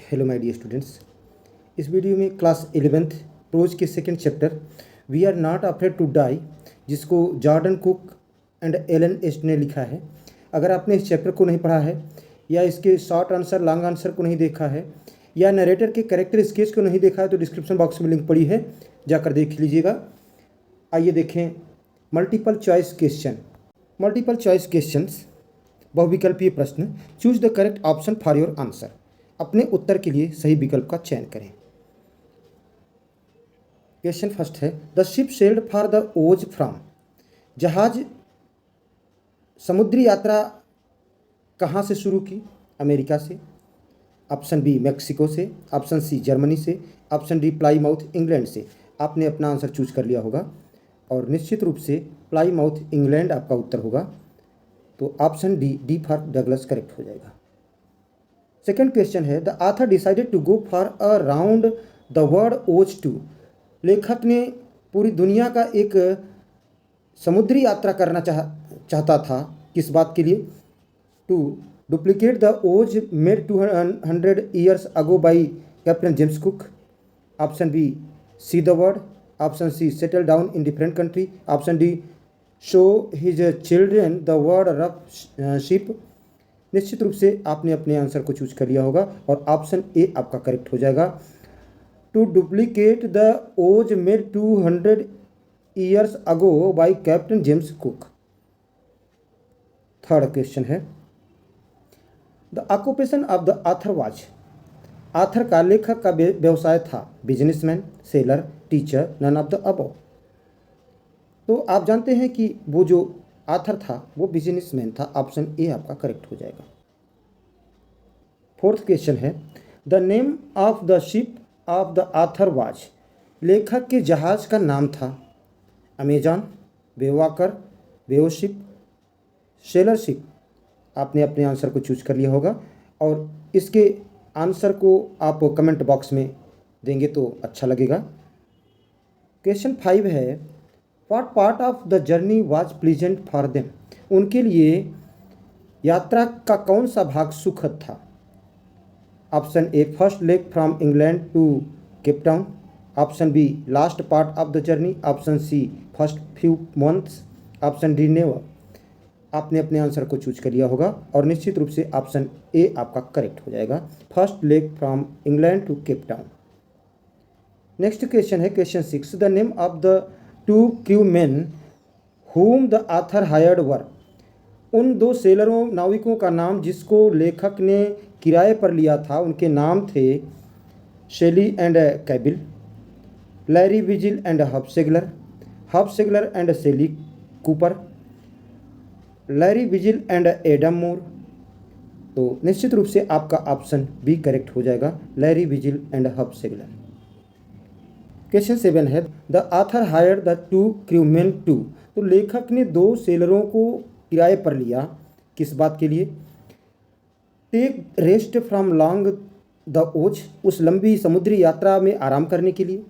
Hello my dear students. इस video में class 11th prose के second chapter we are not afraid to die, जिसको Jordan Cook and Alan East ने लिखा है। अगर आपने इस चैप्टर को नहीं पढ़ा है या इसके शॉर्ट आंसर लॉन्ग आंसर को नहीं देखा है या नरेटर के कैरेक्टर स्केच को नहीं देखा है तो डिस्क्रिप्शन बॉक्स में लिंक पड़ी है, जाकर देख लीजिएगा। आइए देखें multiple choice question. Multiple choice questions बहुविकल्पीय प्रश्न। Choose the correct option for your answer. अपने उत्तर के लिए सही विकल्प का चयन करें। क्वेश्चन फर्स्ट है, the ship sailed for the Oz from. जहाज समुद्री यात्रा कहाँ से शुरू की? अमेरिका से। ऑप्शन बी मैक्सिको से, ऑप्शन सी जर्मनी से, ऑप्शन डी प्लाईमाउथ इंग्लैंड से। आपने अपना आंसर चूज कर लिया होगा और निश्चित रूप से प्लाईमाउथ इंग्लैंड आपका उत्तर होगा, तो option D for Douglas correct हो जाएगा। सेकेंड क्वेश्चन है, the author decided to go for a round the world voyage too. लेखक ने पूरी दुनिया का एक समुद्री यात्रा करना चाहता था। किस बात के लिए? टू डुप्लीकेट द ओज made 200 years ago by captain James Cook. Option B see the world, option C settle down in different country, option D show his children the world rough ship. निश्चित रूप से आपने अपने answer को choose कर लिया होगा और ऑप्शन ए आपका करेक्ट हो जाएगा। टू डुप्लीकेट द ओज made 200 years ago by Captain James Cook. Third question है, the occupation of the author was. Author का, लेखक का व्यवसाय था businessman, sailor, teacher, none of the above. तो आप जानते हैं कि वो जो ऑथर था वो बिजनेसमैन था। ऑप्शन ए आपका करेक्ट हो जाएगा। फोर्थ क्वेश्चन है, the name of the ship of the author was. लेखक के जहाज का नाम था अमेजॉन, बेवॉकर, बेओशिप, सेलरशिप। आपने अपने आंसर को चूज कर लिया होगा और इसके आंसर को आप कमेंट बॉक्स में देंगे तो अच्छा लगेगा। क्वेश्चन 5 है, what part of the journey was pleasant for them. उनके लिए यात्रा का कौन सा भाग सुखद था? Option A first leg from England to Cape Town, option B last part of the journey, option C first few months, option D never. आपने अपने आंसर को चूज कर लिया होगा और निश्चित रूप से ऑप्शन ए आपका करेक्ट हो जाएगा, first leg from England to Cape Town. Next question है question 6, the name of the two crew man whom the author hired were. उन दो सेलरों नाविकों का नाम जिसको लेखक ने किराए पर लिया था, उनके नाम थे Shelley and Cabill, Larry Vigil and Hub Segler and Shelley Cooper, Larry Vigil and Adam Moore. तो निश्चित रूप से आपका ऑप्शन बी करेक्ट हो जाएगा, Larry Vigil and Hub Segler. Question 7 है, the author hired the two crewman to. तो लेखक ने दो सेलरों को किराए पर लिया। किस बात के लिए? Take rest from long the voyage. उस लंबी समुद्री यात्रा में आराम करने के लिए।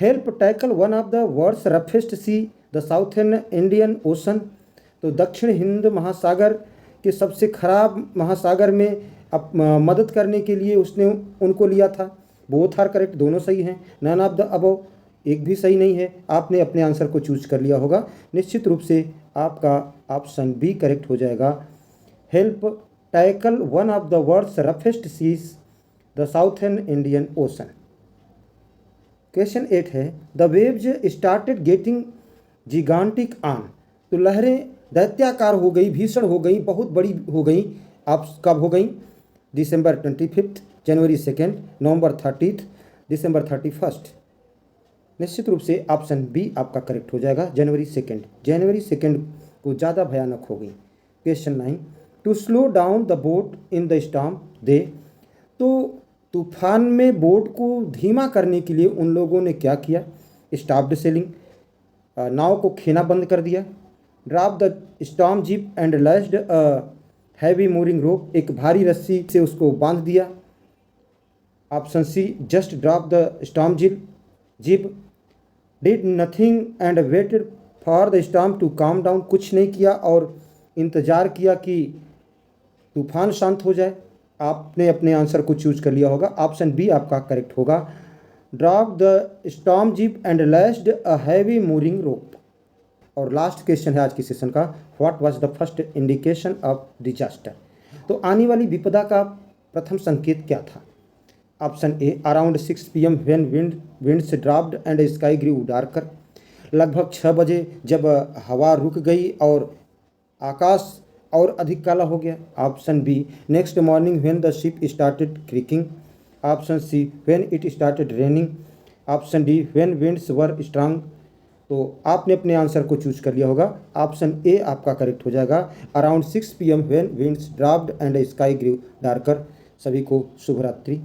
Help tackle one of the world's roughest sea, the southern Indian ocean. तो दक्षिण हिंद महासागर के सबसे खराब महासागर में मदद करने के लिए उसने उनको लिया था। बोथ आर करेक्ट, दोनों सही हैं। नन ऑफ द अबव, एक भी सही नहीं है। आपने अपने आंसर को चूज कर लिया होगा, निश्चित रूप से आपका ऑप्शन बी करेक्ट हो जाएगा, help tackle one of the world's roughest seas, the southern Indian Ocean. Question 8 है, the waves started getting gigantic on. तो लहरें दैत्याकार हो गई, भीषण हो गई, बहुत बड़ी हो गई। आप कब हो गई? दिसंबर 25, जनवरी 2, नवंबर 30, दिसंबर 31। निश्चित रूप से ऑप्शन बी आपका करेक्ट हो जाएगा, जनवरी 2। जनवरी 2 को ज़्यादा भयानक हो गई। Question 9, to slow down the boat in the storm they. तो तूफान में बोट को धीमा करने के लिए उन लोगों ने क्या किया? स्टॉप्ड सेलिंग, नाव को खेना बंद कर दिया। Drop the storm jib and lashed a heavy mooring rope. एक भारी रस्सी से उसको बांध दिया। Option C just drop the storm jib. Did nothing and waited for the storm to calm down. कुछ नहीं किया और इंतज़ार किया कि तूफान शांत हो जाए। आपने अपने आंसर को चूज कर लिया होगा। ऑप्शन बी आपका करेक्ट होगा। Drop the storm jib and lashed a heavy moving rope. और लास्ट क्वेश्चन है आज की सेशन का, what was the first indication of disaster. तो आने वाली विपदा का प्रथम संकेत क्या था? Option A, around 6 PM when winds dropped and sky grew darker. लगभग 6 बजे जब हवा रुक गई और आकाश और अधिक काला हो गया। Option B, next morning when the ship started creaking. Option C, when it started raining. Option D, when winds were strong. तो आपने अपने आंसर को चूज कर लिया होगा। ऑप्शन ए आपका करेक्ट हो जाएगा, around 6 PM when winds dropped and sky grew darker. सभी को शुभ रात्रि।